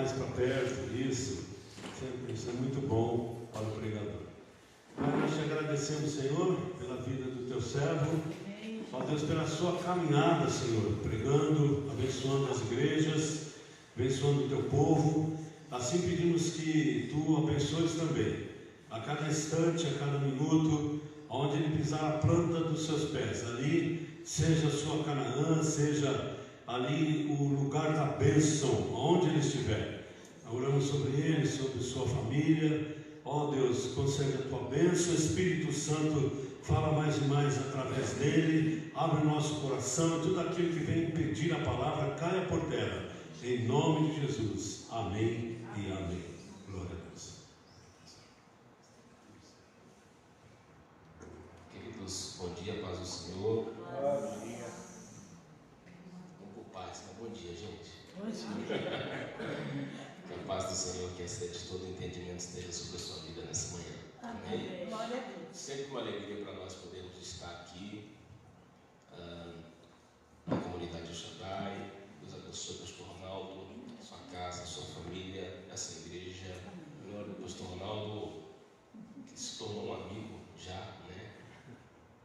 mais para perto, isso é muito bom para o pregador. Pai, nós te agradecemos, Senhor, pela vida do teu servo, ó Deus, pela sua caminhada, Senhor, pregando, abençoando as igrejas, abençoando o teu povo. Assim pedimos que tu abençoes também, a cada instante, a cada minuto, onde ele pisar a planta dos seus pés, ali seja a sua Canaã, seja ali o lugar da bênção, onde ele estiver. Oramos sobre ele, sobre sua família. Ó Deus, concede a tua bênção. Espírito Santo, fala mais e mais através dele. Abre o nosso coração e tudo aquilo que vem impedir a palavra caia por terra. Em nome de Jesus. Amém e amém. Glória a Deus. Queridos, bom dia, paz do Senhor. Bom dia. Vamos por paz, né? Bom dia, gente. Bom dia. Que a paz do Senhor, que excede todo entendimento, esteja sobre a sua vida nessa manhã. Amém? Glória a Deus. Sempre uma alegria para nós podermos estar aqui na comunidade de Shaddai. Deus abençoe o pastor Ronaldo, sua casa, sua família, essa igreja. Glória ao pastor Ronaldo, que se tornou um amigo já, né?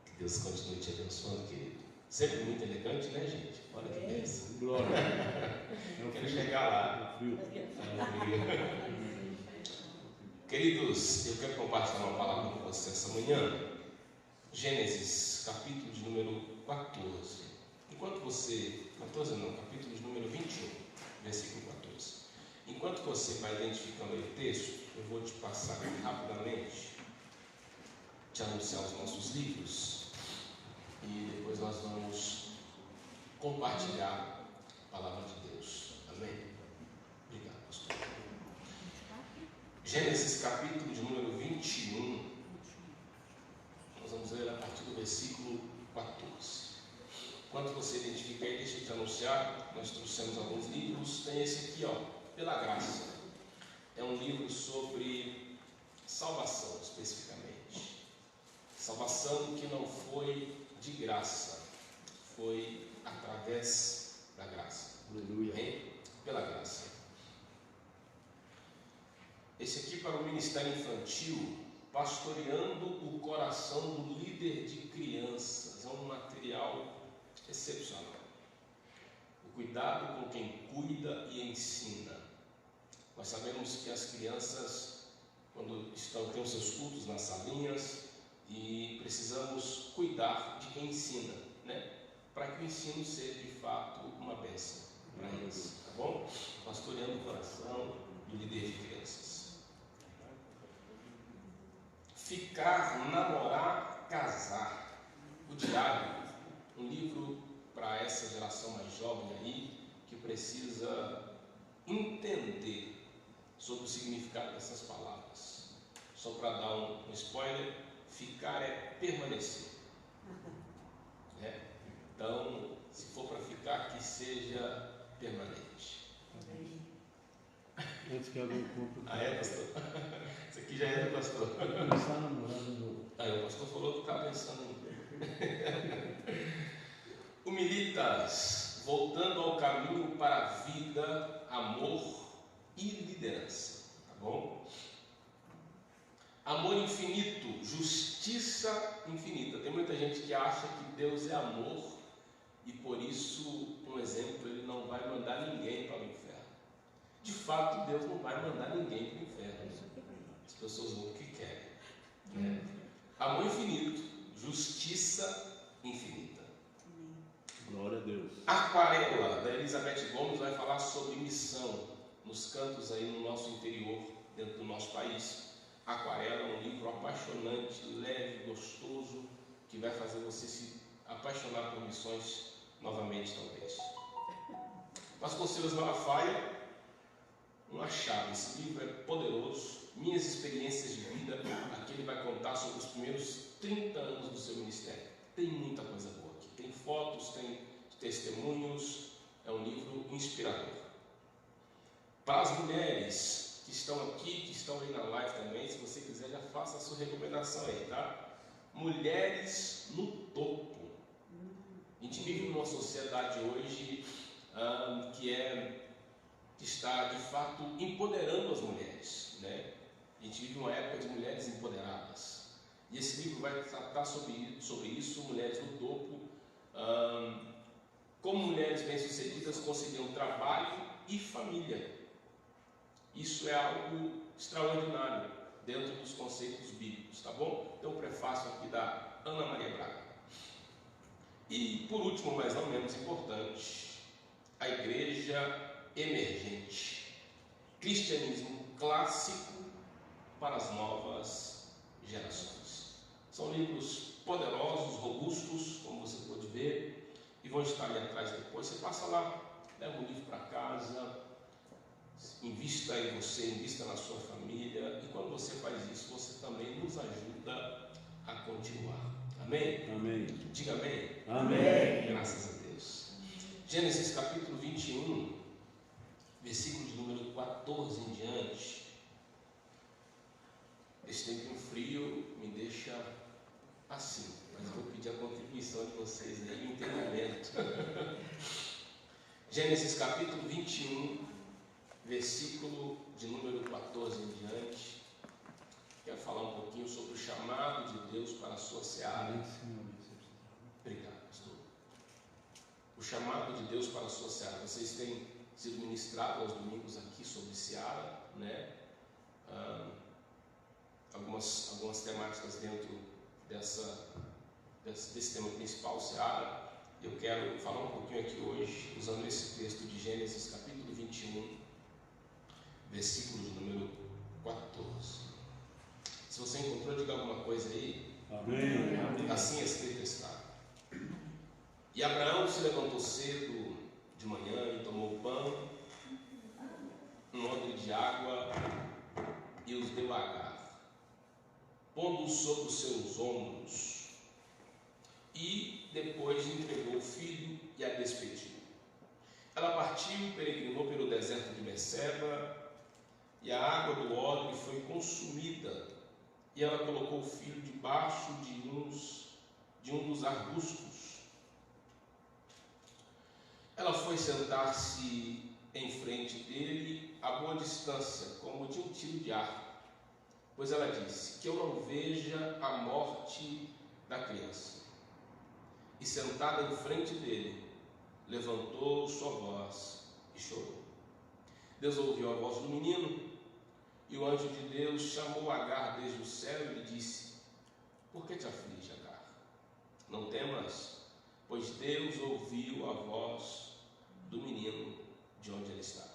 Que Deus continue te abençoando, querido. Sempre muito elegante, né, gente? Olha que bênção. Glória. Eu quero chegar lá. Queridos, eu quero compartilhar uma palavra com vocês essa manhã. Gênesis, capítulo de número 14. Enquanto você... 14 não, capítulo de número 21, versículo 14. Enquanto você vai identificando aí o texto, eu vou te passar aqui rapidamente, te anunciar os nossos livros, e depois nós vamos compartilhar a palavra de Deus. Amém? Obrigado, pastor. Gênesis, capítulo de número 21. Nós vamos ler a partir do versículo 14. Enquanto você identifica aí, deixa eu te anunciar, nós trouxemos alguns livros. Tem esse aqui, ó, Pela Graça. É um livro sobre salvação, especificamente. Salvação que não foi de graça, foi através da graça. Aleluia. Amém? Pela graça. Esse aqui para o Ministério Infantil, pastoreando o coração do líder de crianças. É um material excepcional. O cuidado com quem cuida e ensina. Nós sabemos que as crianças, quando têm os seus cultos nas salinhas, e precisamos cuidar de quem ensina, né? Para que o ensino seja de fato uma bênção para eles, tá bom? Pastoreando o coração do líder de crianças. Ficar, namorar, casar. O Diário, um livro para essa geração mais jovem aí, que precisa entender sobre o significado dessas palavras. Só para dar um spoiler, ficar é permanecer. Então, se for para ficar, que seja permanente. Antes que alguém compre. Ah, é, pastor? Isso aqui já é do pastor. Começar namorando. Aí o pastor falou que estava pensando em... Humilitas, voltando ao caminho para a vida, amor e liderança. Tá bom? Amor infinito, justiça infinita. Tem muita gente que acha que Deus é amor e por isso, um exemplo, Ele não vai mandar ninguém para o inferno. De fato, Deus não vai mandar ninguém para o inferno. As pessoas vão o que querem, né? Amor infinito, justiça infinita. Glória a Deus. Aquarela, da Elizabeth Gomes, vai falar sobre missão nos cantos aí no nosso interior, dentro do nosso país. Aquarela é um livro apaixonante, leve, gostoso, que vai fazer você se apaixonar por missões novamente, talvez. Pastor Silas Malafaia, uma chave. Esse livro é poderoso. Minhas experiências de vida. Aqui ele vai contar sobre os primeiros 30 anos do seu ministério. Tem muita coisa boa aqui. Tem fotos, tem testemunhos. É um livro inspirador. Para as mulheres que estão aqui, que estão aí na live também, se você quiser, já faça a sua recomendação aí, tá? Mulheres no topo. A gente vive numa sociedade hoje que é que está de fato empoderando as mulheres, né? A gente vive uma época de mulheres empoderadas, e esse livro vai tratar sobre isso, mulheres no topo, como mulheres bem-sucedidas conciliam trabalho e família. Isso é algo extraordinário dentro dos conceitos bíblicos, tá bom? Então, o prefácio aqui da Ana Maria Braga. E, por último, mas não menos importante, a Igreja Emergente. Cristianismo clássico para as novas gerações. São livros poderosos, robustos, como você pode ver, e vão estar ali atrás depois. Você passa lá, leva o livro para casa, invista em você, invista na sua família, e quando você faz isso, você também nos ajuda a continuar. Amém? Amém. Diga amém. Amém. Graças a Deus. Gênesis capítulo 21, versículo de número 14 em diante. Esse tempinho frio me deixa assim, mas vou pedir a contribuição de vocês aí, o entendimento. Gênesis capítulo 21, versículo de número 14 em diante. Quero falar um pouquinho sobre o chamado de Deus para a sua seara. Obrigado, pastor. O chamado de Deus para a sua seara. Vocês têm sido ministrados aos domingos aqui sobre seara, né? Algumas temáticas dentro desse tema principal, seara. Eu quero falar um pouquinho aqui hoje, usando esse texto de Gênesis capítulo 21, versículo de número 14. Se você encontrou, diga alguma coisa aí. Amém. Assim escrito está. E Abraão se levantou cedo de manhã e tomou pão, um odre de água, e os deu a Agar, pondo-os sobre os seus ombros, e depois entregou o filho e a despediu. Ela partiu, peregrinou pelo deserto de Beceba, e a água do odre foi consumida, e ela colocou o filho debaixo de um dos arbustos. Ela foi sentar-se em frente dele a boa distância, como de um tiro de arco, pois ela disse: que eu não veja a morte da criança. E sentada em frente dele, levantou sua voz e chorou. Deus ouviu a voz do menino, e o anjo de Deus chamou Agar desde o céu e lhe disse: por que te aflige, Agar? Não temas, pois Deus ouviu a voz do menino de onde ele está.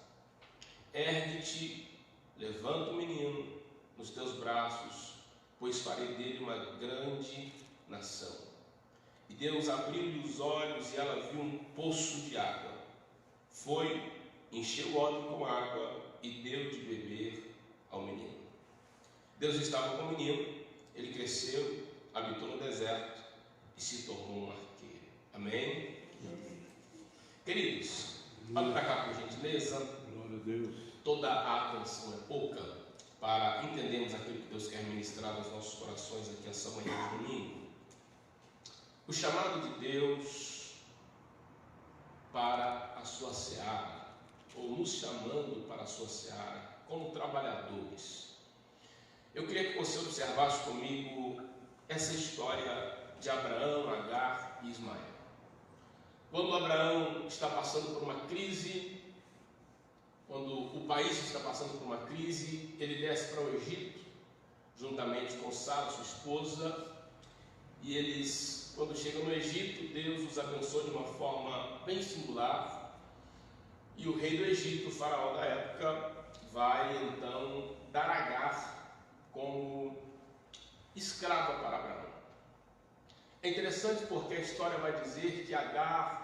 Ergue-te, levanta o menino nos teus braços, pois farei dele uma grande nação. E Deus abriu-lhe os olhos e ela viu um poço de água. Foi, encheu o odre com água e deu de beber ao menino. Deus estava com o menino, ele cresceu, habitou no deserto e se tornou um arqueiro. Amém? Queridos, olha para cá por gentileza. Glória a Deus. Toda a atenção é pouca para entendermos aquilo que Deus quer ministrar nos nossos corações aqui essa manhã de domingo. O chamado de Deus para a sua seara, ou nos chamando para a sua seara, como trabalhadores. Eu queria que você observasse comigo essa história de Abraão, Agar e Ismael. Quando Abraão está passando por uma crise, quando o país está passando por uma crise, ele desce para o Egito, juntamente com Sara, sua esposa, e eles, quando chegam no Egito, Deus os abençoa de uma forma bem singular, e o rei do Egito, o faraó da época, vai então dar Agar como escrava para Abraão. É interessante porque a história vai dizer que Agar,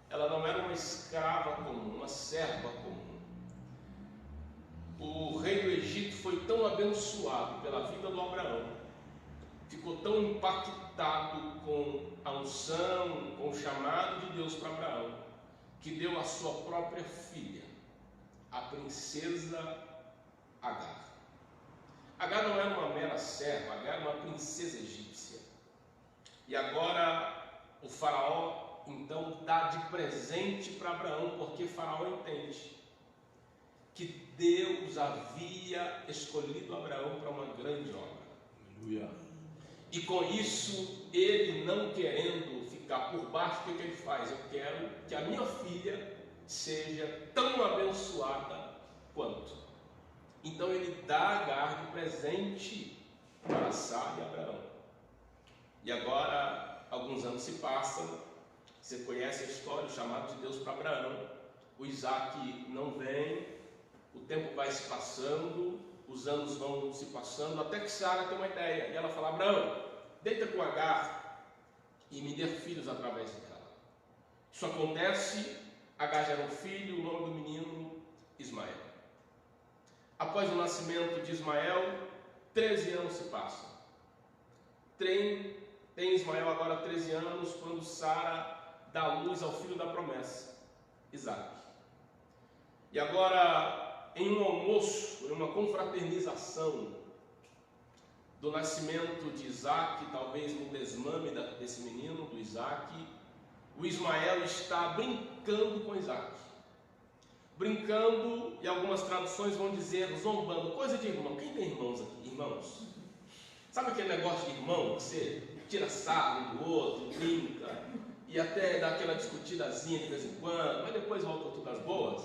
ela não era uma escrava comum, uma serva comum. O rei do Egito foi tão abençoado pela vida do Abraão, ficou tão impactado com a unção, com o chamado de Deus para Abraão, que deu a sua própria filha, a princesa Agar. Agar não era uma mera serva, Agar era uma princesa egípcia. E agora o faraó então dá de presente para Abraão, porque faraó entende que Deus havia escolhido Abraão para uma grande obra. Aleluia. E com isso, ele não querendo ficar por baixo, o que ele faz? Eu quero que a minha filha seja tão abençoada quanto. Então ele dá Agar de presente para Sara e Abraão. E agora, alguns anos se passam, você conhece a história, o chamado de Deus para Abraão. O Isaac não vem, o tempo vai se passando, os anos vão se passando, até que Sara tem uma ideia. E ela fala: Abraão, deita com Agar e me dê filhos através dela. Isso acontece, Agar gera um filho, o nome do menino, Ismael. Após o nascimento de Ismael, 13 anos se passam. Tem Ismael agora 13 anos, quando Sara dá luz ao filho da promessa, Isaac. E agora, em um almoço, em uma confraternização do nascimento de Isaac, talvez no desmame desse menino, do Isaac, o Ismael está brincando com Isaac. Brincando, e algumas traduções vão dizer zombando, coisa de irmão. Quem tem irmãos aqui? Irmãos? Sabe aquele negócio de irmão? Você tira sarro um do outro, brinca, e até dá aquela discutidazinha de vez em quando, mas depois volta tudo às boas?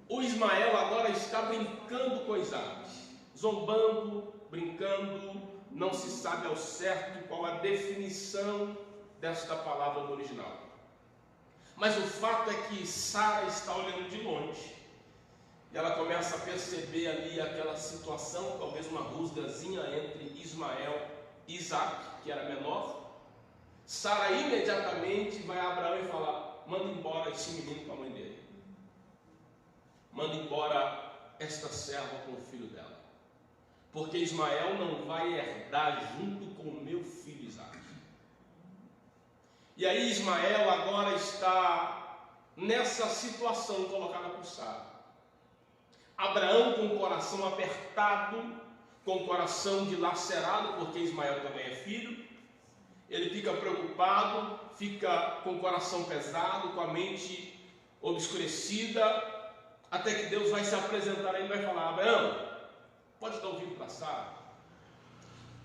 O Ismael agora está brincando com Isaac, zombando, brincando, não se sabe ao certo qual a definição desta palavra no original. Mas o fato é que Sara está olhando de longe, e ela começa a perceber ali aquela situação, talvez uma rusgazinha entre Ismael e Isaac, que era menor. Sara imediatamente vai a Abraão e fala: manda embora esse menino com a mãe dele. Manda embora esta serva com o filho dela. Porque Ismael não vai herdar junto com o meu filho Isaac. E aí Ismael agora está nessa situação colocada por Sara. Abraão com o coração apertado, com o coração dilacerado, porque Ismael também é filho. Ele fica preocupado, fica com o coração pesado, com a mente obscurecida, até que Deus vai se apresentar e vai falar: Abraão, pode dar ouvido para Sara,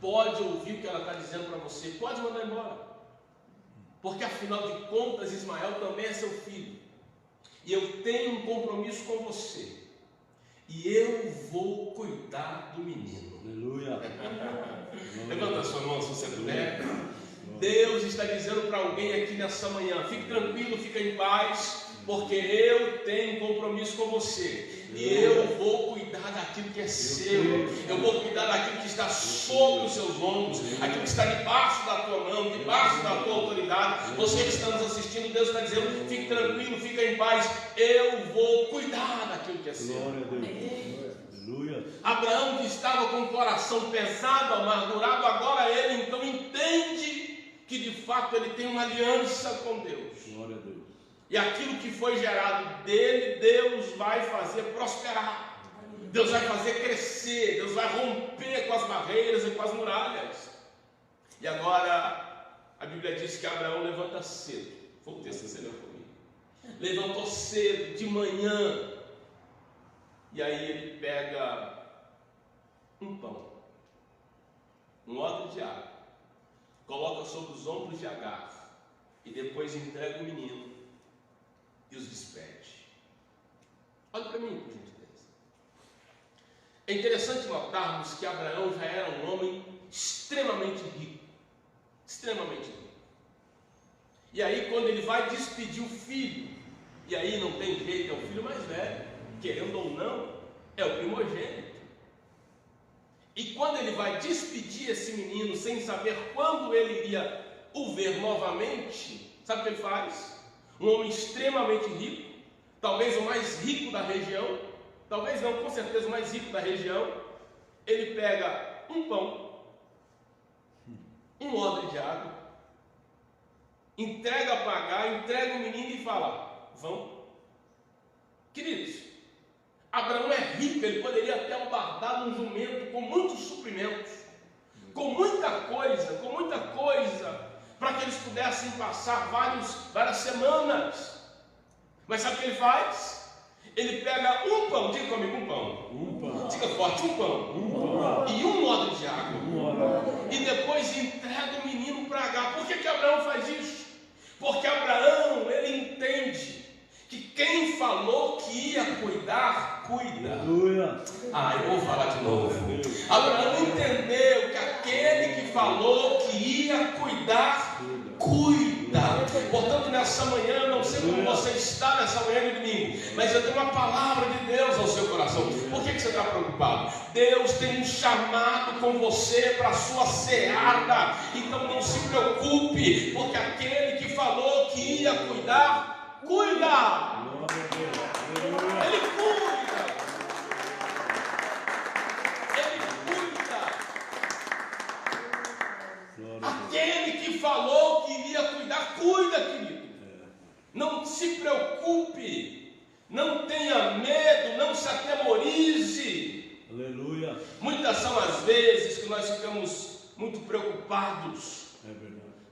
pode ouvir o que ela está dizendo para você, pode mandar embora, porque afinal de contas Ismael também é seu filho, e eu tenho um compromisso com você, e eu vou cuidar do menino. Aleluia. Levanta a sua mão se você puder. Deus está dizendo para alguém aqui nessa manhã: fique tranquilo, fique em paz, porque eu tenho um compromisso com você, e eu vou cuidar daquilo que é seu, eu vou cuidar daquilo que está sobre os seus ombros, aquilo que está debaixo da tua mão, debaixo da tua autoridade. Você que está nos assistindo, Deus está dizendo: fique tranquilo, fique em paz, eu vou cuidar daquilo que é seu. Glória a Deus. Aleluia. Abraão, que estava com o coração pesado, amargurado, agora ele então entende que de fato ele tem uma aliança com Deus. Glória a Deus. E aquilo que foi gerado dele, Deus vai fazer prosperar. Deus vai fazer crescer. Deus vai romper com as barreiras e com as muralhas. E agora, a Bíblia diz que Abraão levanta cedo. Foi o texto que você leu comigo. Levantou cedo, de manhã. E aí ele pega um pão, um odre de água, coloca sobre os ombros de Agar e depois entrega o menino e os despede. Olha para mim, por gentileza. É interessante notarmos que Abraão já era um homem extremamente rico. Extremamente rico. E aí quando ele vai despedir o filho, e aí não tem jeito, é o filho mais velho, querendo ou não, é o primogênito. E quando ele vai despedir esse menino, sem saber quando ele iria o ver novamente, sabe o que ele faz? Um homem extremamente rico, talvez o mais rico da região, talvez não, com certeza o mais rico da região. Ele pega um pão, um odre de água, entrega a pagar, entrega o menino e fala: vão. Queridos, Abraão é rico, ele poderia ter guardado um jumento com muitos suprimentos, com muita coisa, para que eles pudessem passar várias semanas. Mas sabe o que ele faz? Ele pega um pão, diga comigo, um pão. Diga forte, um pão. E um odre de água. E depois entrega o menino para Agar. Por que Abraão faz isso? Porque Abraão, ele entende que quem falou que ia cuidar, cuida. Eu vou falar de novo. Abraão entendeu que aquele que falou que ia cuidar, cuida. Portanto, nessa manhã, não sei como você está nessa manhã de domingo, mas eu tenho uma palavra de Deus ao seu coração. Por que você está preocupado? Deus tem um chamado com você para a sua seara. Então não se preocupe, porque aquele que falou que ia cuidar, cuida. Ele cuida. Aquele que falou que iria cuidar, cuida, querido. Não se preocupe, não tenha medo, não se atemorize. Aleluia. Muitas são as vezes que nós ficamos muito preocupados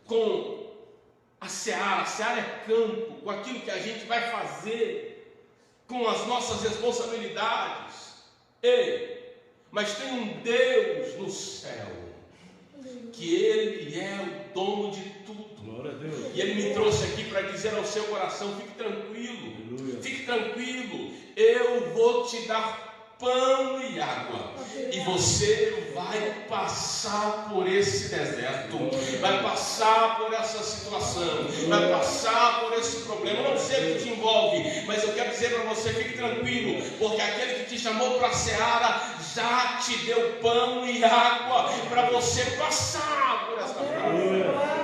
com a seara. A seara é campo, com aquilo que a gente vai fazer, com as nossas responsabilidades. Mas tem um Deus no céu, que Ele é o dono de tudo. Glória a Deus. E Ele me trouxe aqui para dizer ao seu coração: fique tranquilo. Aleluia. Fique tranquilo. Eu vou te dar pão e água. E você vai passar por esse deserto. Vai passar por essa situação. Vai passar por esse problema. Eu não sei o que te envolve, mas eu quero dizer para você: fique tranquilo, porque aquele que te chamou para a seara já te deu pão e água para você passar por essa fase.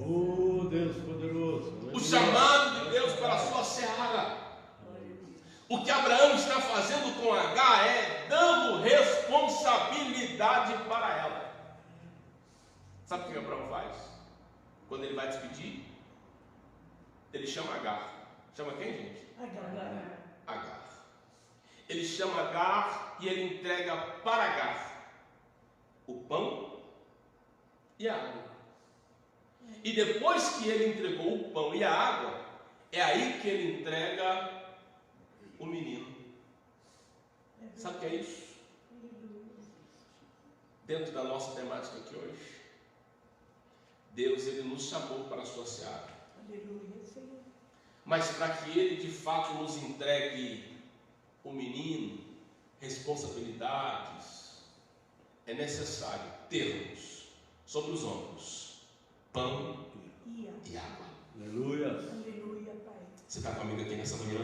Oh, Deus poderoso. O chamado de Deus para a sua seara. O que Abraão está fazendo com Agar é dando responsabilidade para ela. Sabe o que Abraão faz? Quando ele vai despedir, ele chama Agar. Chama quem, gente? Agar. Ele chama Agar e ele entrega para Agar o pão e a água. E depois que ele entregou o pão e a água, é aí que ele entrega o menino. Sabe o que é isso? Dentro da nossa temática aqui hoje, Deus, Ele nos chamou para a sua seara. Mas para que Ele de fato nos entregue o menino, responsabilidades, é necessário termos sobre os ombros pão e água. Aleluia. Você está comigo aqui nessa manhã?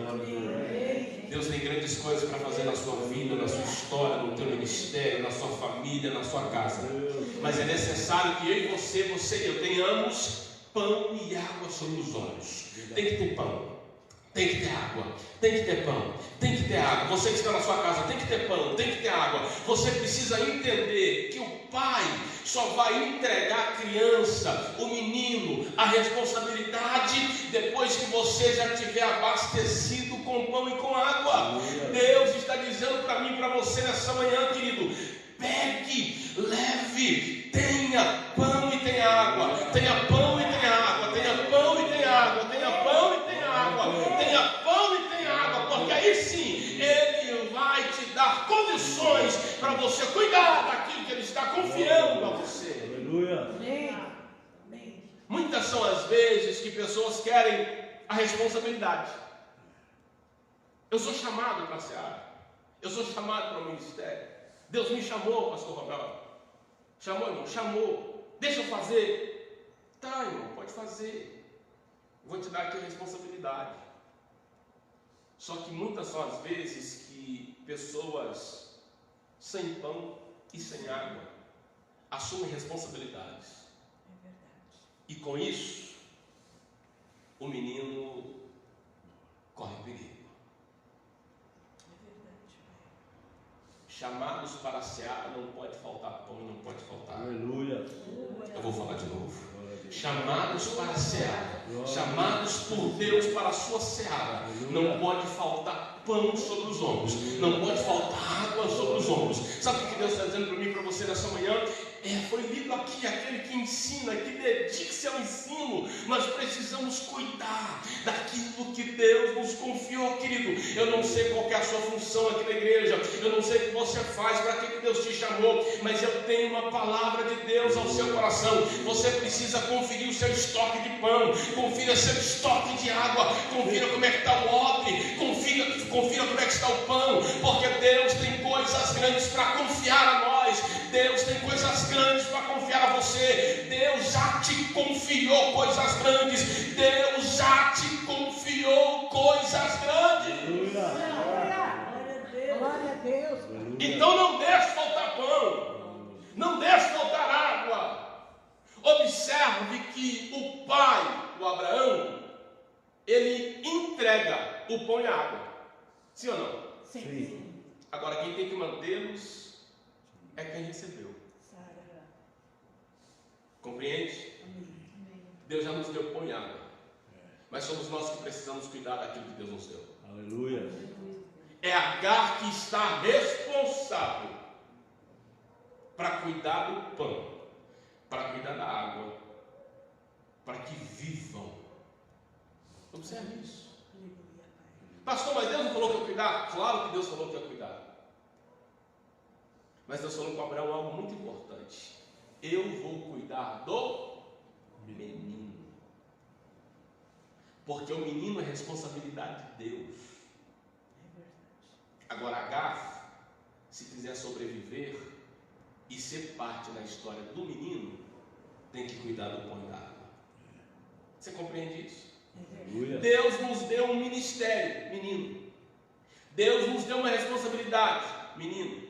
Deus tem grandes coisas para fazer na sua vida, na sua história, no teu ministério, na sua família, na sua casa. Mas é necessário que eu e você e eu tenhamos pão e água sobre os olhos. Tem que ter pão, tem que ter água, tem que ter pão, tem que ter água. Você que está na sua casa, tem que ter pão, tem que ter água. Você precisa entender que o pai só vai entregar a criança, o menino, a responsabilidade depois que você já tiver abastecido com pão e com água. Deus está dizendo para mim e para você nessa manhã, querido: pegue, leve, tenha pão e tenha água, tenha pão e tenha água, tenha pão e tenha água, tenha pão e tenha água, tenha pão e tenha água, porque aí sim Ele vai te dar condições para você cuidar daquilo que Ele está confiando a você. Aleluia. Muitas são as vezes que pessoas querem a responsabilidade. Eu sou chamado para a seara, eu sou chamado para o ministério. Deus me chamou, pastor Roberto. Chamou, irmão? Chamou. Deixa eu fazer. Tá, irmão, pode fazer. Vou te dar aqui a responsabilidade. Só que muitas são as vezes que pessoas sem pão e sem água assumem responsabilidades. E com isso, o menino corre perigo. Chamados para a seara, não pode faltar pão e não pode faltar. Aleluia. Eu vou falar de novo. Chamados para a seara, chamados por Deus para a sua seara, não pode faltar pão sobre os ombros, não pode faltar água sobre os ombros. Sabe o que Deus está dizendo para mim e para você nessa manhã? foi lido aqui, aquele que ensina, que dedica-se ao ensino. Nós precisamos cuidar daquilo que Deus nos confiou, querido. Eu não sei qual que é a sua função aqui na igreja, eu não sei o que você faz, para que Deus te chamou, mas eu tenho uma palavra de Deus ao seu coração. Você precisa conferir o seu estoque de pão, confira seu estoque de água, confira como é que está o odre, confira como é que está o pão, porque Deus tem coisas grandes para confiar a nós. Deus tem coisas grandes para confiar a você. Deus já te confiou coisas grandes. Deus já te confiou coisas grandes. Glória a Deus. Então não deixe faltar pão, não deixe faltar água. Observe que o pai, o Abraão, ele entrega o pão e a água. Sim ou não? Sim. Agora quem tem que mantê-los é quem recebeu. Compreende? Deus já nos deu pão e água, mas somos nós que precisamos cuidar daquilo que Deus nos deu. Aleluia. É Agar que está responsável para cuidar do pão, para cuidar da água, para que vivam. Observe isso. Pastor, mas Deus não falou que eu cuidar? Claro que Deus falou que eu cuidar. Mas Deus falou com Abraão algo muito importante. Eu vou cuidar do menino. Porque o menino é responsabilidade de Deus. Agora Agar, se quiser sobreviver e ser parte da história do menino, tem que cuidar do pão e da água. Você compreende isso? Deus nos deu um ministério, menino. Deus nos deu uma responsabilidade, menino.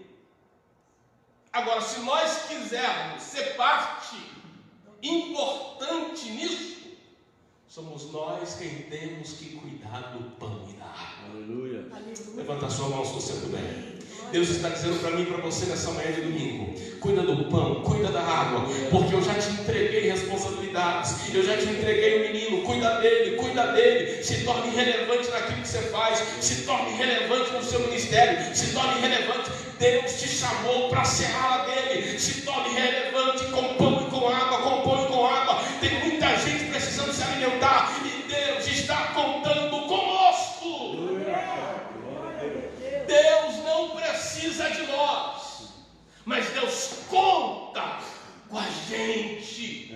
Agora, se nós quisermos ser parte importante nisso, somos nós quem temos que cuidar do pão e da água. Aleluia. Levanta a sua mão se você puder. Deus está dizendo para mim e para você nessa manhã de domingo: cuida do pão, cuida da água, porque eu já te entreguei responsabilidades, eu já te entreguei o menino. Cuida dele, se torne relevante naquilo que você faz, se torne relevante no seu ministério, se torne relevante. Deus te chamou para ser ala dele, se torne relevante com pão e com água, com pão e com água. Tem muita gente precisando se alimentar e Deus está contando conosco. Deus não precisa de nós, mas Deus conta com a gente.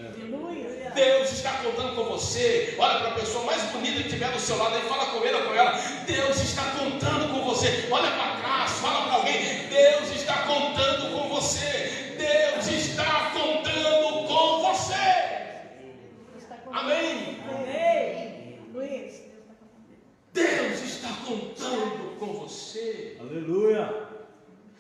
Deus está contando com você. Olha para a pessoa mais bonita que estiver do seu lado e fala com ele ou com ela: Deus está contando com você. Olha para trás, fala para alguém: Deus está contando com você. Deus está contando com você. Amém? Deus está contando com você. Aleluia.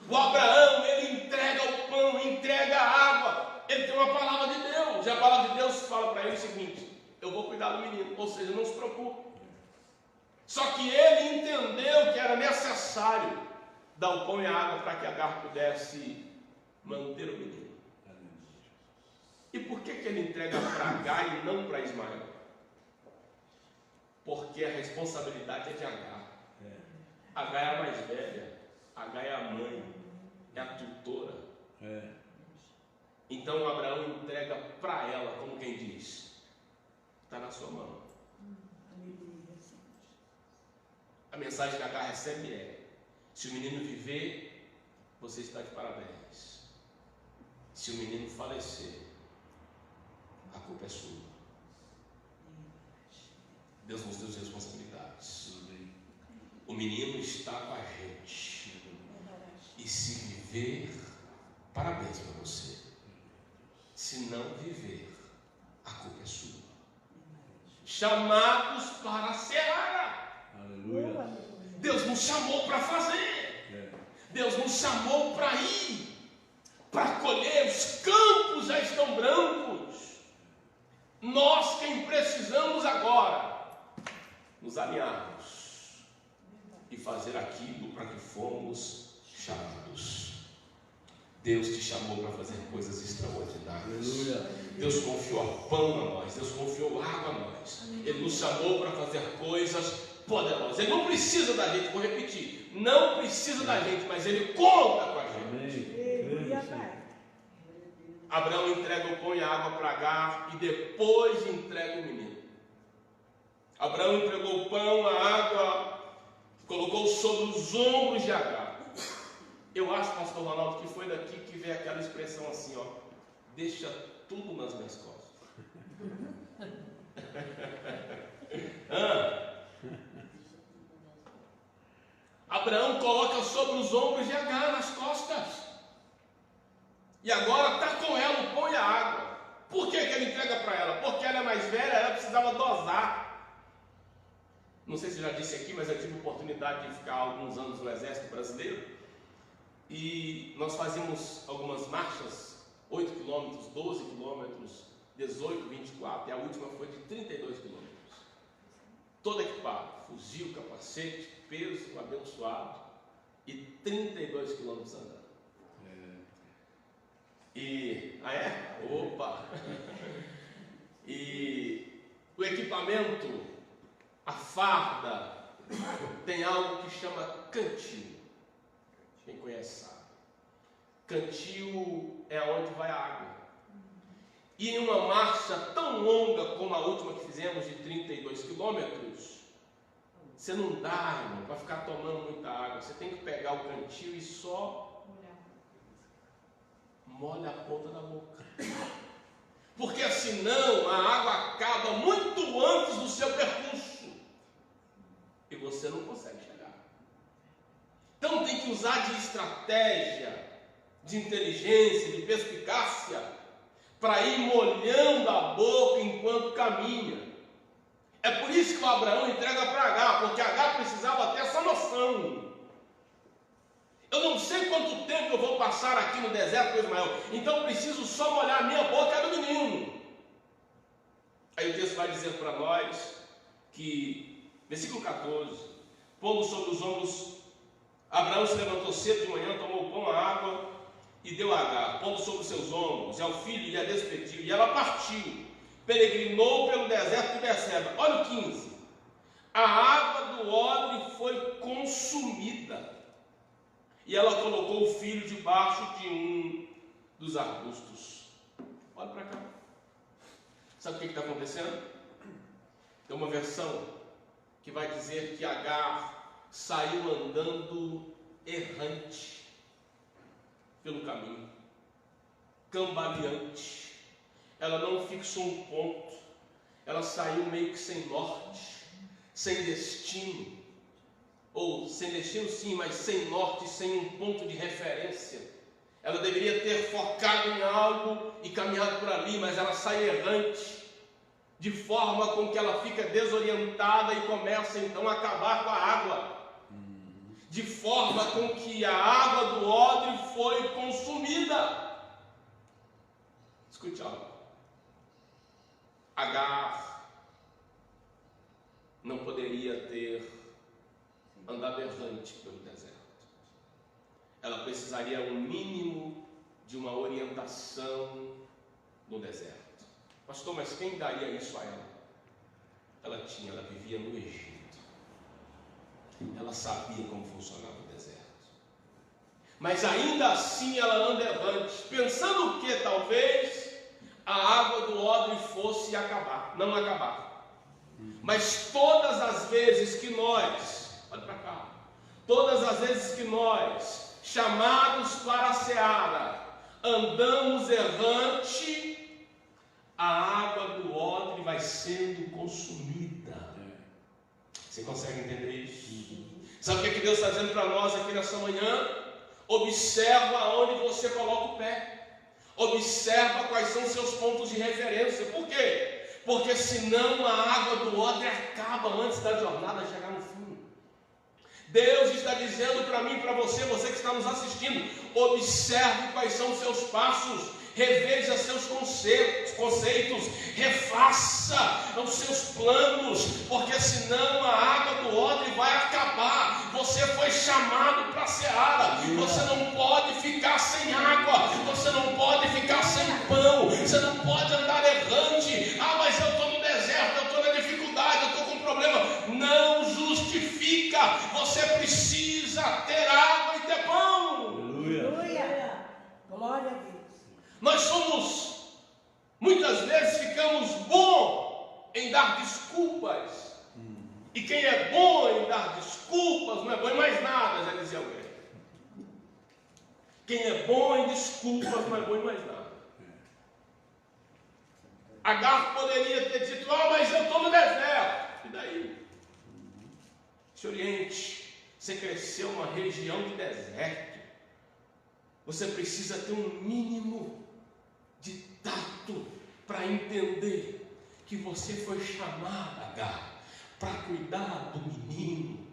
O Abraão, ele entrega o pão, entrega a água. Ele tem uma palavra de Deus. E a palavra de Deus fala para ele o seguinte: eu vou cuidar do menino. Ou seja, não se preocupe. Só que ele entendeu que era necessário dar o pão e a água para que Agar pudesse manter o menino. E por que ele entrega para Agar e não para Ismael? Porque a responsabilidade é de Agar. Agar é a mais velha, Agar é a mãe, é a tutora. Então Abraão entrega para ela, como quem diz: está na sua mão. A mensagem que Agar recebe é: se o menino viver, você está de parabéns. Se o menino falecer, a culpa é sua. Deus nos deu responsabilidades. O menino está com a gente. E se viver, parabéns para você. Se não viver, a culpa é sua. Chamados para a seara. Aleluia. Deus nos chamou para fazer. Deus nos chamou para ir, para colher. Os campos já estão brancos. Nós quem precisamos agora nos alinharmos e fazer aquilo para que fomos chamados. Deus te chamou para fazer coisas extraordinárias. Aleluia. Deus confiou pão a nós, Deus confiou água a nós. Ele nos chamou para fazer coisas poderosas. Ele não precisa da gente, vou repetir, não precisa da gente, mas Ele conta com a gente. Abraão entrega o pão e a água para Agar e depois entrega o menino. Abraão entregou o pão, a água, colocou sobre os ombros de Agar. Eu acho, pastor Ronaldo, que foi daqui que veio aquela expressão assim, ó, deixa tudo nas minhas costas. Abraão coloca sobre os ombros de Agar, nas costas. E agora está com ela o pão e a água. Por que ele entrega para ela? Porque ela é mais velha, ela precisava dosar. Não sei se já disse aqui, mas eu tive a oportunidade de ficar alguns anos no Exército Brasileiro. E nós fazíamos algumas marchas, 8 quilômetros, 12 quilômetros, 18, 24, e a última foi de 32 quilômetros. Todo equipado, fuzil, capacete, peso abençoado, e 32 quilômetros andando. E, opa! E o equipamento, a farda, tem algo que chama cantil. Quem conhece sabe. Cantil é onde vai a água. E em uma marcha tão longa como a última que fizemos, de 32 quilômetros, você não dá, irmão, para ficar tomando muita água. Você tem que pegar o cantil e só molha a ponta da boca. Porque senão a água acaba muito antes do seu percurso. E você não consegue chegar. Então tem que usar de estratégia, de inteligência, de perspicácia, para ir molhando a boca enquanto caminha. É por isso que o Abraão entrega para Agar, porque Agar precisava ter essa noção. Eu não sei quanto tempo eu vou passar aqui no deserto com Ismael, então preciso só molhar a minha boca do menino. Aí o texto vai dizer para nós que, versículo 14, pondo sobre os ombros, Abraão se levantou cedo de manhã, tomou o pão, a água e deu a Agar, pondo sobre os seus ombros, e ao filho e a despediu, e ela partiu, peregrinou pelo deserto de Berseba. Olha o 15, a água do odre foi consumida, e ela colocou o filho debaixo de um dos arbustos. Olha para cá. Sabe o que está acontecendo? Tem uma versão que vai dizer que Agar saiu andando errante pelo caminho, cambaleante. Ela não fixou um ponto. Ela saiu meio que sem norte, sem destino. Ou sem destino sim, mas sem norte, sem um ponto de referência. Ela deveria ter focado em algo e caminhado por ali, mas ela sai errante, de forma com que ela fica desorientada e começa então a acabar com a água. De forma com que a água do odre foi consumida. Escute algo. Agar não poderia ter andado errante pelo deserto. Ela precisaria um mínimo de uma orientação no deserto. Pastor, mas quem daria isso a ela? Ela vivia no Egito. Ela sabia como funcionava o deserto. Mas ainda assim ela anda errante, pensando que talvez a água do odre fosse acabar, não acabar. Mas todas as vezes que nós, olha para cá, todas as vezes que nós, chamados para a seara, andamos errante, a água do odre vai sendo consumida. Você consegue entender isso? Sabe o que Deus está dizendo para nós aqui nessa manhã? Observa aonde você coloca o pé. Observa quais são seus pontos de referência. Por quê? Porque senão a água do odre acaba antes da jornada chegar no fim. Deus está dizendo para mim e para você, você que está nos assistindo, observe quais são os seus passos, reveja seus conceitos, refaça os seus planos, porque senão a água do odre vai acabar. Você foi chamado para a seara, você não pode ficar sem água, você não pode ficar sem pão, você não pode andar errante. Ah, mas eu estou no deserto, eu estou na dificuldade, eu estou com problema. Não justifica, você precisa ter água e ter pão. Aleluia. Glória a Deus. Nós muitas vezes ficamos bom em dar desculpas. E quem é bom em dar desculpas não é bom em mais nada, já dizia alguém. Quem é bom em desculpas não é bom em mais nada. Agar poderia ter dito, mas eu estou no deserto. E daí? Se oriente. Você cresceu numa região de deserto. Você precisa ter um mínimo de tato para entender que você foi chamado, Agar, para cuidar do menino.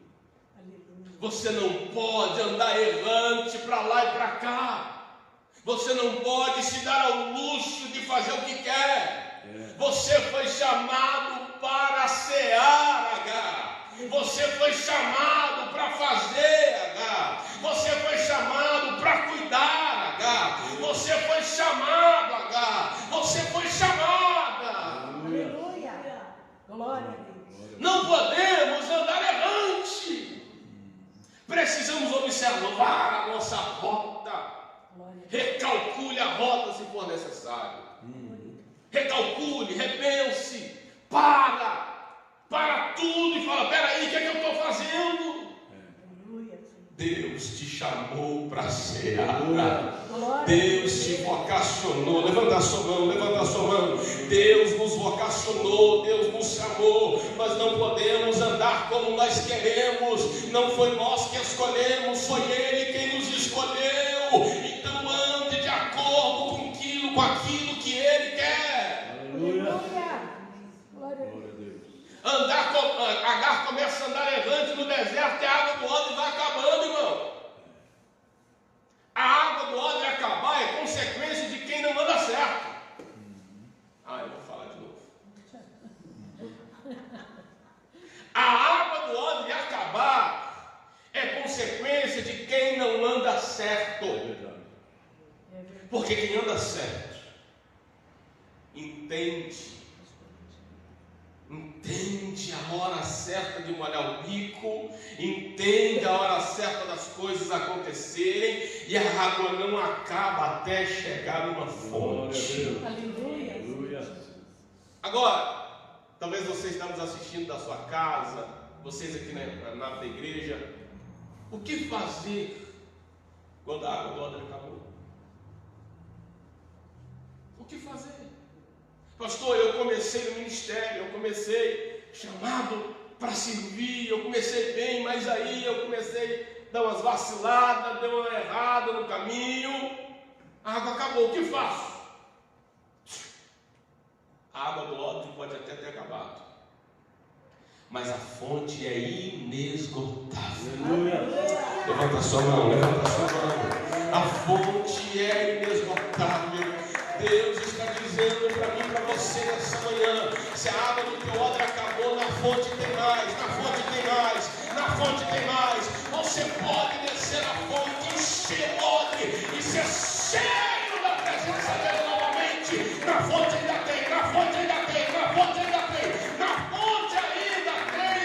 Você não pode andar errante para lá e para cá. Você não pode se dar ao luxo de fazer o que quer. Você foi chamado para cear, Agar. Você foi chamado para fazer, Agar. Você foi chamado para cuidar, Agar. Você foi chamado, Agar. Você foi chamada. Aleluia. Glória a Deus. Não podemos andar errante. Precisamos observar a nossa rota. Recalcule a rota se for necessário. Recalcule, repense, para tudo e fala, peraí, o que é que eu estou fazendo? Deus te chamou para cear. Deus te vocacionou. Levanta a sua mão, levanta a sua mão. Deus nos vocacionou, Deus nos chamou. Nós não podemos andar como nós queremos. Não foi nós que escolhemos, foi Ele quem nos escolheu. Então ande de acordo com aquilo que Ele quer. Aleluia. Agar começa a andar errante no deserto e a água do odre vai acabando, irmão. A água do odre acabar é consequência de quem não anda certo. Eu vou falar de novo. A água do odre acabar é consequência de quem não anda certo. Porque quem anda certo entende a hora certa de molhar o bico, entende a hora certa das coisas acontecerem, e a água não acaba até chegar numa fonte. Aleluia. Agora, talvez você estamos assistindo da sua casa, vocês aqui na nave da igreja, o que fazer quando a água do odre acabou? O que fazer? Pastor, eu comecei no ministério, eu comecei chamado para servir, eu comecei bem, mas aí eu comecei a dar umas vaciladas, deu uma errada no caminho, a água acabou, o que faço? A água do odre pode até ter acabado, mas a fonte é inesgotável. Levanta a sua mão, levanta a sua mão. A fonte é inesgotável. Deus está dizendo para mim e para você nessa manhã: se a água do teu odre acabou, na fonte tem mais, na fonte tem mais, na fonte tem mais. Você pode descer a fonte, encher o odre e ser cheio da presença dele novamente. Na fonte ainda tem, na fonte ainda tem, na fonte ainda tem, na fonte ainda tem.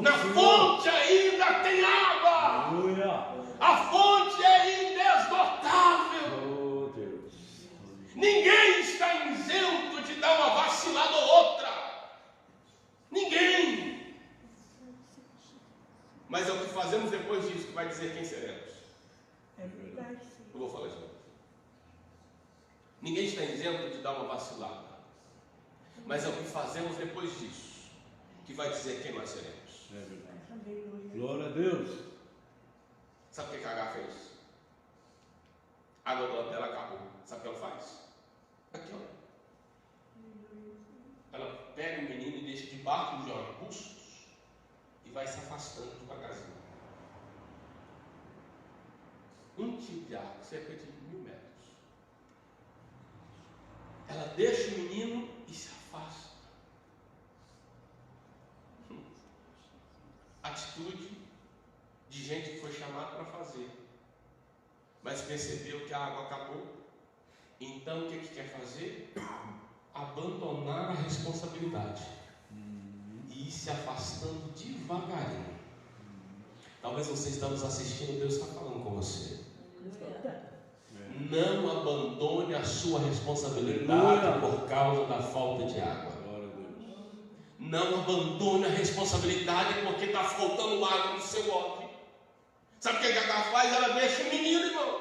Na fonte ainda tem água. A fonte é inesgotável. Oh, Deus. Ninguém está isento de dar uma vacilada ou outra. Ninguém. Mas é o que fazemos depois disso que vai dizer quem seremos. É verdade. Eu vou falar de novo. Ninguém está isento de dar uma vacilada. Mas é o que fazemos depois disso que vai dizer quem nós seremos. É verdade. Glória a Deus. Sabe o que a Agar fez? A água do odre dela acabou. Sabe o que ela faz? Aqui, ó. Ela pega o menino e deixa debaixo de arbustos e vai se afastando devagarzinho. Um tiro de água, cerca de 1000 metros. Ela deixa o menino e se afasta. Atitude de gente que foi chamada para fazer, mas percebeu que a água acabou. Então o que quer fazer? Abandonar a responsabilidade e ir se afastando devagarinho. Talvez você está nos assistindo, Deus está falando com você. Não abandone a sua responsabilidade por causa da falta de água. Não abandone a responsabilidade porque está faltando água no seu odre. Sabe o que a Agar faz? Ela deixa o menino, irmão.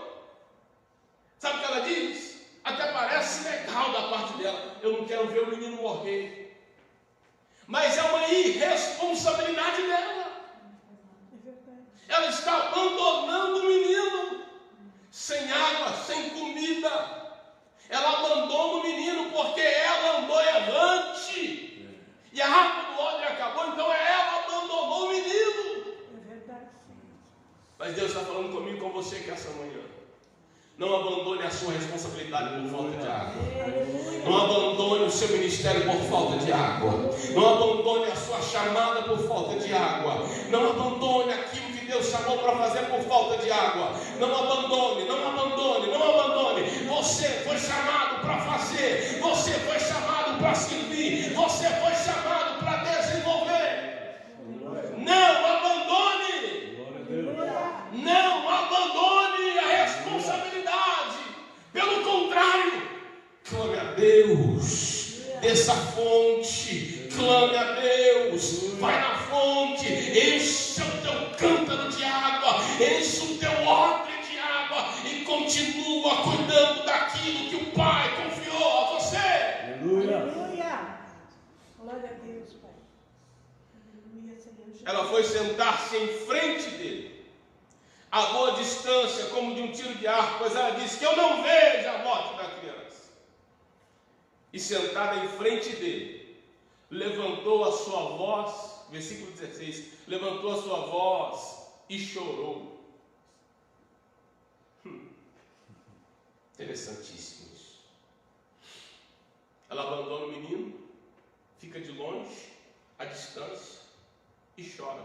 Sabe o que ela diz? Até parece legal da parte dela. Eu não quero ver o menino morrer. Mas é uma irresponsabilidade dela. Ela está abandonando o menino. Sem água, sem comida. Ela abandona o menino porque ela andou errante. E a água do odre acabou, então ela abandonou o menino. Mas Deus está falando comigo e com você que essa manhã. Não abandone a sua responsabilidade por falta de água. Não abandone o seu ministério por falta de água. Não abandone a sua chamada por falta de água. Não abandone aquilo que Deus chamou para fazer por falta de água. Não abandone, não abandone, não abandone. Você foi chamado para fazer. Você foi chamado para servir. Você foi chamado para desenvolver. Não abandone. Não abandone a responsabilidade. Pelo contrário, clame a Deus. Desça a fonte. Clame a Deus. Vai na fonte. Encha o teu cântaro de água. Encha o teu odre de água. E continua cuidando daquilo que o Pai confiou a você. Aleluia. Glória a Deus, Pai. Aleluia, Senhor. Ela foi sentar-se em frente dele, a boa distância, como de um tiro de arco, pois ela disse que eu não vejo a morte da criança. E sentada em frente dele, levantou a sua voz, versículo 16, levantou a sua voz e chorou. Interessantíssimo isso. Ela abandona o menino, fica de longe, à distância, e chora.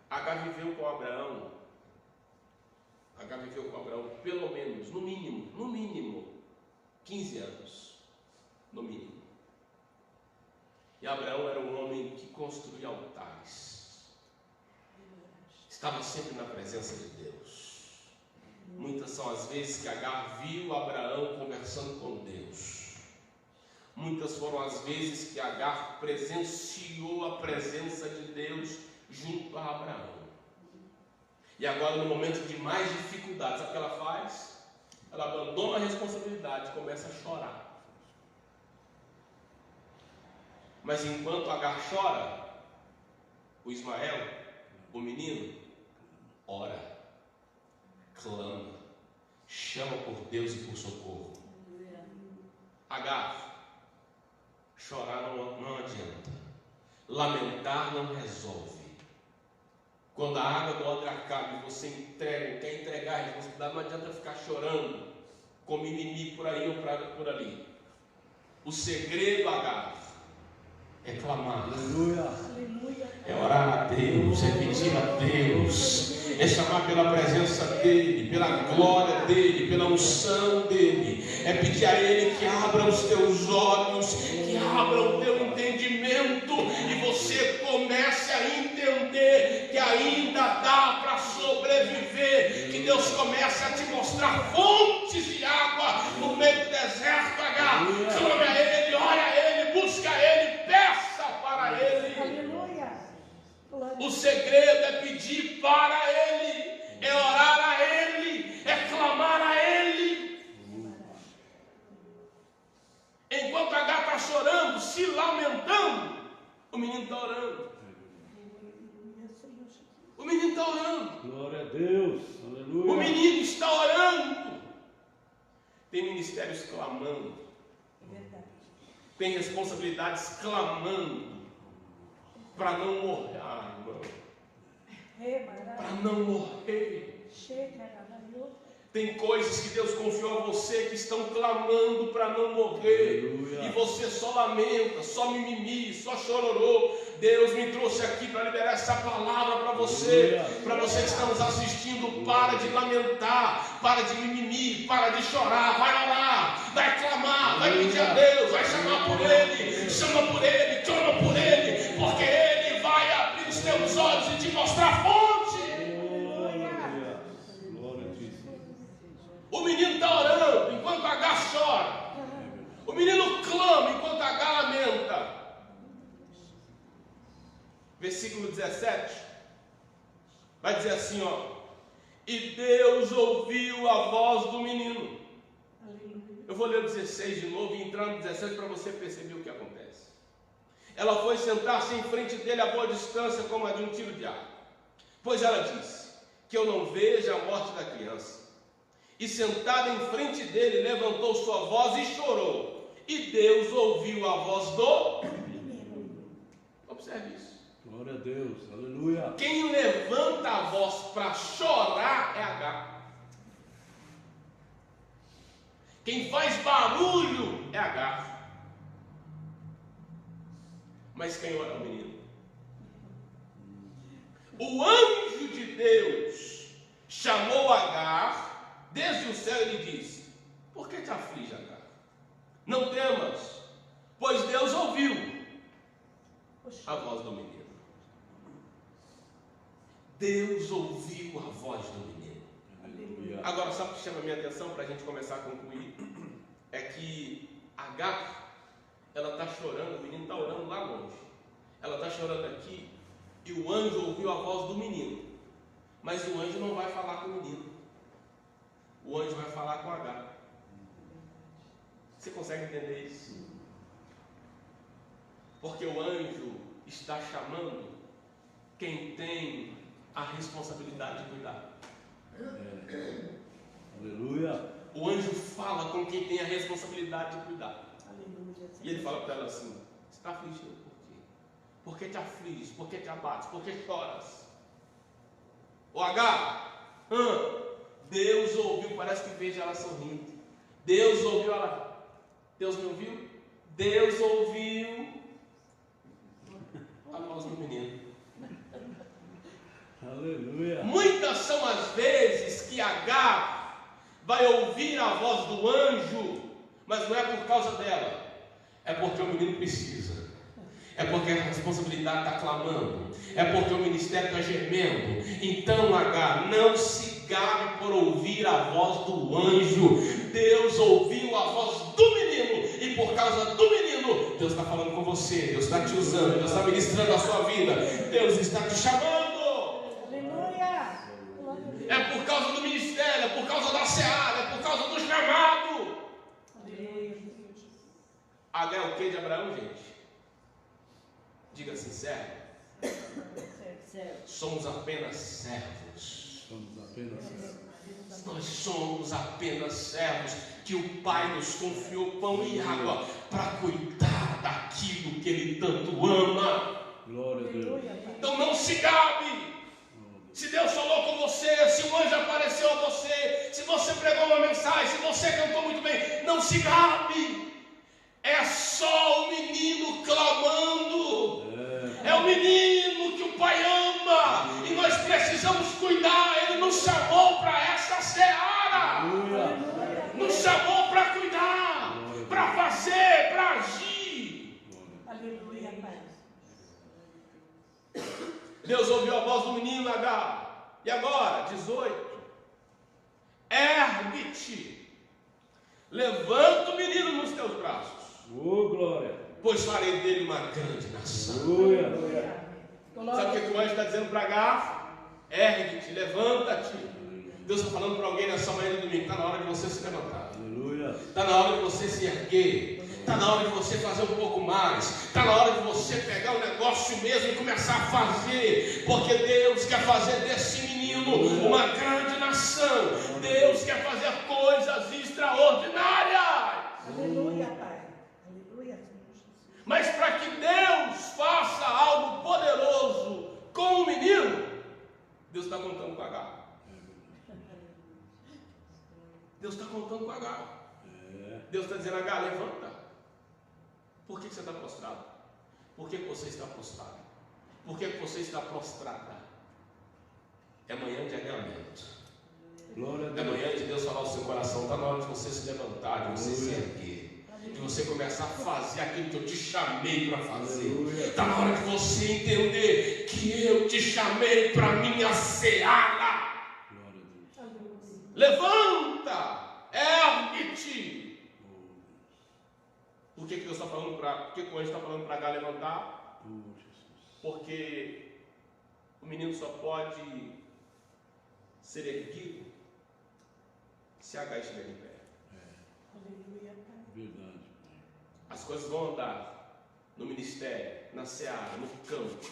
Agar viveu com Abraão. Agar viveu com Abraão pelo menos, no mínimo, 15 anos. No mínimo. E Abraão era um homem que construía altares. Estava sempre na presença de Deus. Muitas são as vezes que Agar viu Abraão conversando com Deus. Muitas foram as vezes que Agar presenciou a presença de Deus junto a Abraão. E agora, no momento de mais dificuldade, sabe o que ela faz? Ela abandona a responsabilidade e começa a chorar. Mas enquanto Agar chora, o Ismael, o menino, ora, clama, chama por Deus e por socorro. Agar, chorar não adianta. Lamentar não resolve. Quando a água do odre acaba e você quer entregar a responsabilidade, não adianta ficar chorando com mimimi por aí ou por ali. O segredo, Agar, é clamar. Aleluia. É orar a Deus, é pedir a Deus, é chamar pela presença dEle, pela glória dEle, pela unção dEle, é pedir a Ele que abra os teus olhos, que abra o teu entendimento e você comece a entender que ainda dá para sobreviver, que Deus comece a te mostrar fontes de água no meio do deserto. Agar, clame a Ele, ore a Ele, busca a Ele, peça para Ele. Aleluia. O segredo é pedir para Ele, é orar a Ele, é clamar a Ele. Enquanto Agar está chorando, se lamentando, o menino está orando. O menino está orando. Glória a Deus. Aleluia. O menino está orando. Tem ministérios clamando. Tem responsabilidades clamando. Para não morrer, irmão. Para não morrer. Tem coisas que Deus confiou a você que estão clamando para não morrer. Aleluia. E você só lamenta, só mimimi, só chororô. Deus me trouxe aqui para liberar essa palavra para você. Para você que está nos assistindo, para de lamentar, para de mimimi, para de chorar. Vai orar, vai clamar, vai pedir a Deus, vai chamar por Ele. Chama por Ele, clama por Ele, porque Ele vai abrir os teus olhos e te mostrar versículo 17, vai dizer assim, ó: e Deus ouviu a voz do menino. Eu vou ler o 16 de novo e entrar no 17 para você perceber o que acontece. Ela foi sentar-se em frente dele a boa distância, como a de um tiro de arco, pois ela disse: que eu não veja a morte da criança. E sentada em frente dele, levantou sua voz e chorou. E Deus ouviu a voz do menino. Observe isso. Glória a Deus, aleluia. Quem levanta a voz para chorar é Agar. Quem faz barulho é Agar. Mas quem ora é o menino. O anjo de Deus chamou Agar desde o céu e lhe disse: por que te aflige, Agar? Não temas, pois Deus ouviu a voz do menino. Deus ouviu a voz do menino. Aleluia. Agora, sabe o que chama a minha atenção para a gente começar a concluir? É que Agar, ela está chorando, o menino está orando lá longe. Ela está chorando aqui e o anjo ouviu a voz do menino. Mas o anjo não vai falar com o menino. O anjo vai falar com Agar. Você consegue entender isso? Porque o anjo está chamando quem tem a responsabilidade de cuidar. Aleluia. O anjo fala com quem tem a responsabilidade de cuidar. Aleluia. E ele fala para ela assim: você está afligido por quê? Por que te afliges? Por que te abates? Por que choras? O Agar, Deus ouviu, parece que veja ela sorrindo. Deus ouviu ela. Deus me ouviu? Deus ouviu a voz do menino. Aleluia. Muitas são as vezes que Agar vai ouvir a voz do anjo, mas não é por causa dela, é porque o menino precisa, é porque a responsabilidade está clamando, é porque o ministério está gemendo. Então, Agar, não se gabe por ouvir a voz do anjo. Deus ouviu a voz do menino, e por causa do menino, Deus está falando com você, Deus está te usando, Deus está ministrando a sua vida, Deus está te chamando. É por causa do ministério, é por causa da seara, é por causa do chamado. Agar é o que de Abraão, gente? Diga assim: servo. Somos apenas servos. Nós somos apenas servos que o Pai nos confiou pão e água para cuidar daquilo que Ele tanto ama. Glória a Deus. Então não se gabe. Se Deus falou com você, se um anjo apareceu a você, se você pregou uma mensagem, se você cantou muito bem, não se gabe. É só o menino clamando. É o menino que o Pai ama. E nós precisamos cuidar. Ele nos chamou para essa seara. Nos chamou para cuidar, para fazer, para agir. Aleluia, Pai. Deus ouviu a voz do menino, Agar. E agora, 18. Ergue-te, levanta o menino nos teus braços. Glória. Pois farei dele uma grande nação. Aleluia. Sabe o que o anjo está dizendo para Agar? Ergue-te, levanta-te. Deus está falando para alguém nessa manhã de domingo: está na hora de você se levantar. Aleluia. Está na hora de você se erguer. Está na hora de você fazer um pouco mais. Está na hora de você pegar o negócio mesmo e começar a fazer. Porque Deus quer fazer desse menino uma grande nação. Deus quer fazer coisas extraordinárias. Aleluia, Pai. Aleluia, Senhor. Mas para que Deus faça algo poderoso com o menino, Deus está contando com Agar. Deus está contando com Agar. Deus está dizendo: Agar, levanta. Por que você está prostrado? Por que você está prostrado? Por que você está prostrada? É manhã de alinhamento. É manhã de Deus falar ao seu coração: está na hora de você se levantar, de você se erguer, de você começar a fazer aquilo que eu te chamei para fazer. Está na hora de você entender que eu te chamei para minha seara. Levanta, ergue-te. Por que Deus está falando para? Por que o anjo está falando para Agar levantar? Porque o menino só pode ser erguido se H estiver em pé. Aleluia, Pai. Verdade. As coisas vão andar no ministério, na seara, no campo,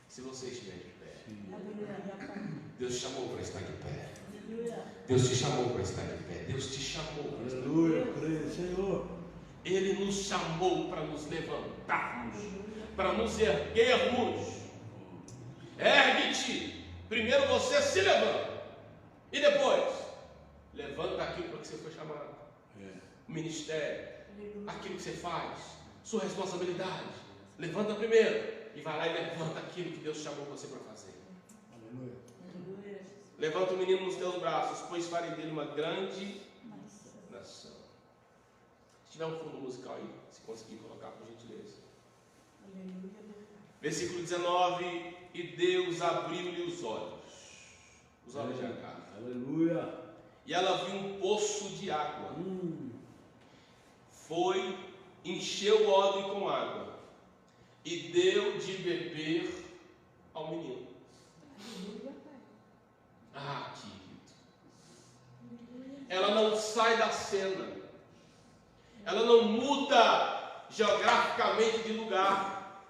se você estiver de pé. Aleluia, Pai. Deus te chamou para estar de pé. Aleluia. Deus te chamou para estar de pé. Deus te chamou para estar de pé. Aleluia, creio, Senhor. Ele nos chamou para nos levantarmos, para nos erguermos. Ergue-te. Primeiro você se levanta. E depois, levanta aquilo para que você foi chamado. O ministério, aquilo que você faz, sua responsabilidade. Levanta primeiro. E vai lá e levanta aquilo que Deus chamou você para fazer. Aleluia. Aleluia. Levanta o menino nos teus braços, pois farei dele uma grande nação. Se tiver um fundo musical aí, se conseguir colocar, por gentileza. Aleluia. Versículo 19: e Deus abriu-lhe os olhos de Agar. Aleluia. E ela viu um poço de água. Foi, encheu o odre com água e deu de beber ao menino. Aleluia, Pai. Ah, querido. Ela não sai da cena. Ela não muda geograficamente de lugar.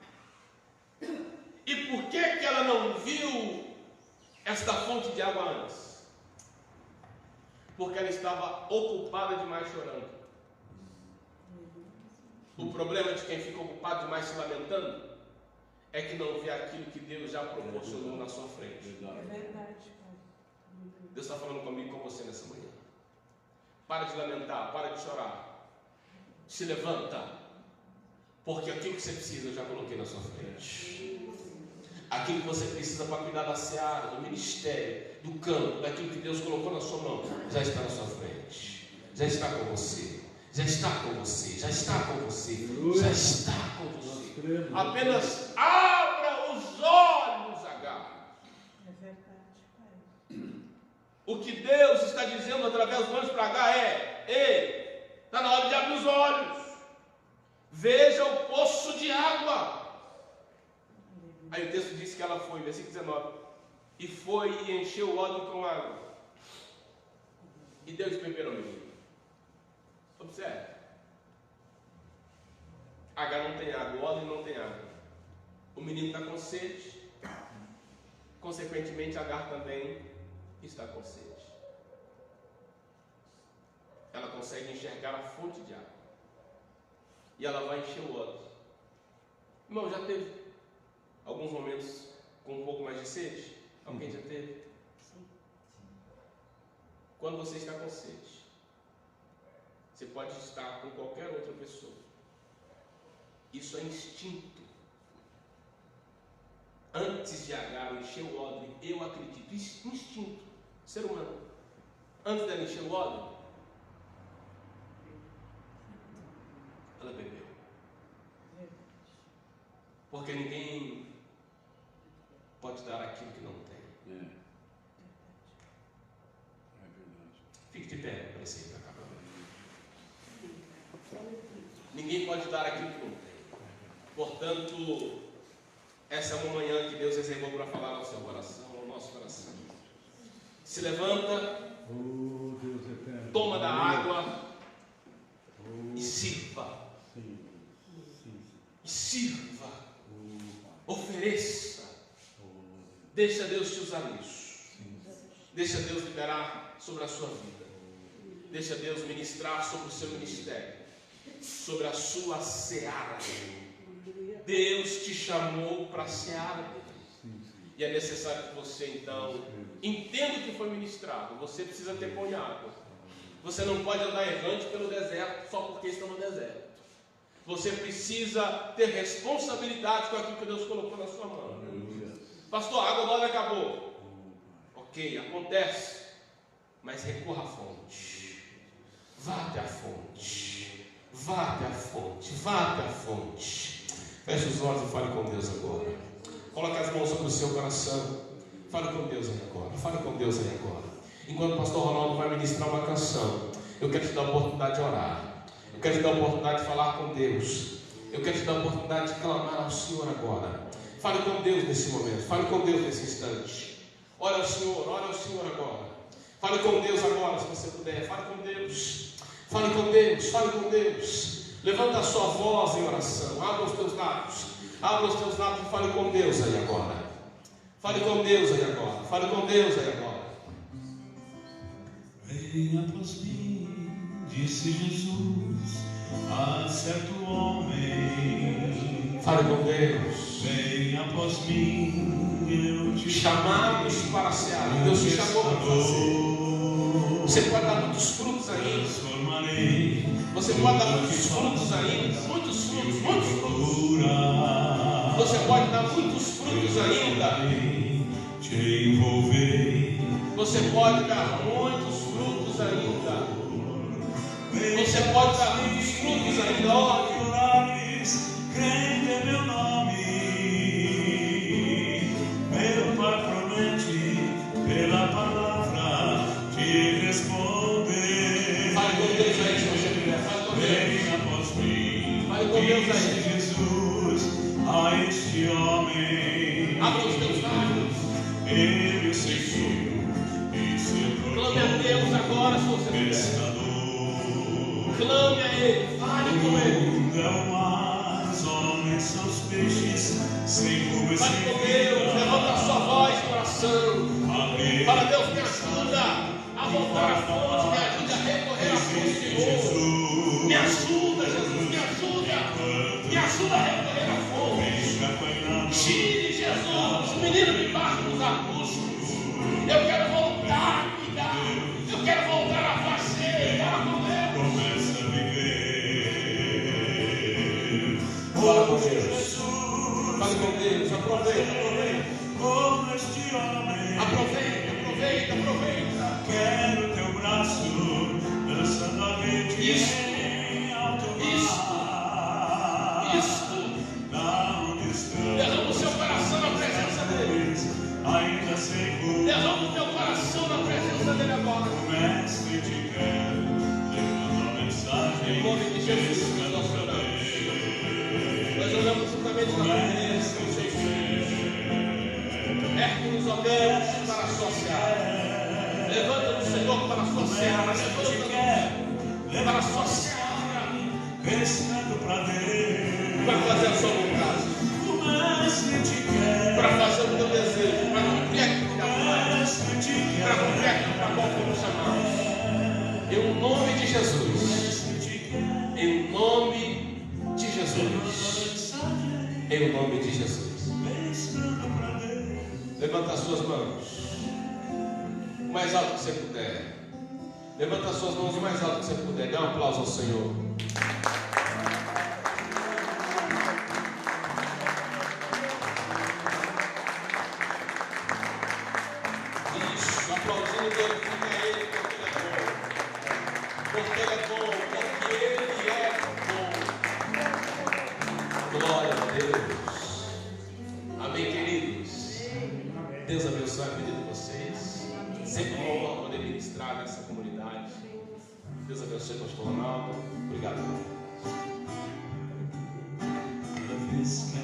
E por que ela não viu esta fonte de água antes? Porque ela estava ocupada demais chorando. O problema de quem fica ocupado demais se lamentando é que não vê aquilo que Deus já proporcionou na sua frente. É verdade, Pai. Deus está falando comigo e com você nessa manhã. Para de lamentar, para de chorar. Se levanta, porque aquilo que você precisa eu já coloquei na sua frente. Aquilo que você precisa para cuidar da seara, do ministério, do campo, daquilo que Deus colocou na sua mão, já está na sua frente. Já está com você. Já está com você. Já está com você. Já está com você. Apenas abra os olhos, Agar. É verdade, Pai. O que Deus está dizendo através dos olhos para Agar é: ei, está na hora de abrir os olhos. Veja o poço de água. Aí o texto diz que ela foi, versículo 19: e foi e encheu o odre com água e deu de beber ao menino. Observe. Agar não tem água, o odre não tem água. O menino está com sede. Consequentemente, Agar também está com sede. Ela consegue enxergar a fonte de água. E ela vai encher o odre. Irmão, já teve alguns momentos com um pouco mais de sede? Alguém já teve? Sim. Quando você está com sede, você pode estar com qualquer outra pessoa. Isso é instinto. Antes de Agar encher o odre, eu acredito, instinto, ser humano. Antes dela encher o odre, ela bebeu. Porque ninguém pode dar aquilo que não tem. É verdade. Fique de pé para esse para cá. Ninguém pode dar aquilo que não tem. Portanto, essa é uma manhã que Deus reservou para falar ao seu coração, ao nosso coração. Se levanta, Oh, Deus eterno. toma da água e sirva. Sim. E sirva. Oh, Ofereça. oh, Deixa Deus te usar nisso. sim. Deixa Deus liberar sobre a sua vida. Deixa Deus ministrar sobre o seu ministério, sobre a sua seara. Deus te chamou para a seara. E é necessário que você então entenda o que foi ministrado. Você precisa ter pão e água. Você não pode andar errante pelo deserto só porque está no deserto. Você precisa ter responsabilidade com aquilo que Deus colocou na sua mão. Pastor, a água agora acabou. Ok, acontece. Mas recorra à fonte. Vá até a fonte. Vá até a fonte. Vá até a fonte. Feche os olhos e fale com Deus agora. Coloque as mãos sobre o seu coração. Fale com Deus aí agora. Fale com Deus aí agora. Enquanto o pastor Ronaldo vai ministrar uma canção, eu quero te dar a oportunidade de orar. Eu quero te dar a oportunidade de falar com Deus. Eu quero te dar a oportunidade de clamar ao Senhor agora. Fale com Deus nesse momento, fale com Deus nesse instante. Ore ao Senhor agora. Fale com Deus agora, se você puder. Fale com Deus. Fale com Deus, fale com Deus. Levanta a sua voz em oração. Abra os teus lábios. Abra os teus lábios e fale com Deus aí agora. Fale com Deus aí agora. Fale com Deus aí agora. Venha após mim, disse Jesus a certo homem. Fale com Deus. Venha após mim, eu te Chamados para a seara. Deus te chamou para fazer. Você pode dar muitos frutos ainda. transformarei. Você pode dar muitos frutos ainda. Muitos frutos, muitos frutos. Você pode dar muitos frutos ainda. Te envolverei. Você pode dar muitos frutos ainda. Você pode dar muitos frutos ainda. Olha. Crente é meu nome. Meu Pai promete pela palavra te responder. Fale com Deus aí, se você puder. Fale com Deus. Vem após mim. Fale com Deus aí. Disse Jesus a este homem. Abra os teus lábios. Ele o seguiu e se Clame a Deus agora, se você puder. pescador. Clame a Ele. Fale com Ele. É o mar, os homens são os peixes, sem rumo e Fale sem com Deus. Levanta a sua voz em oração. Amém. Fala, Deus, me ajuda a voltar à fonte. Me ajuda a recorrer à fonte de novo. Me ajuda, Jesus. Me ajuda. Me ajuda a recorrer à fonte. Tire, Jesus, o menino me bate nos arbustos. Eu quero voltar a cuidar. Eu quero voltar a fazer. Fala com Deus. Começa a viver. Fala com Deus. Fale com Deus. Aproveita. Como este homem. Aproveita. Quero teu braço dançando a rede em alto mar. Da onde estão? Derrama o seu coração na presença dele. Ainda sem cor. Derrama o teu coração na presença dele agora. O mestre te quer, levando a mensagem. Em nome de Jesus, nós oramos. Nós oramos juntamente com a igreja, com o Senhor. Ergue-nos, ó Deus, para a sua seara. Levanta-nos, Senhor, para a sua seara. Levanta-nos para a sua seara. Pescando pra Deus. Para fazer a sua vontade. O mestre te quer. Para fazer o teu desejo. Para cumprir aquilo que O mestre te quer. para cumprir aquilo para qual fomos chamados. Em nome de Jesus. Em nome de Jesus. Em nome de Jesus. Levanta as suas mãos. O mais alto que você puder. Levanta as suas mãos o mais alto que você puder. Dê um aplauso ao Senhor. Isso, aplaudindo, glorifica Ele porque Ele é bom. Porque Ele é bom. Glória a Deus. Amém, queridos. Deus abençoe a vida de vocês. Sempre uma honra poder ministrar nessa comunidade. Deus abençoe o pastor Ronaldo. Obrigado. Cada vez que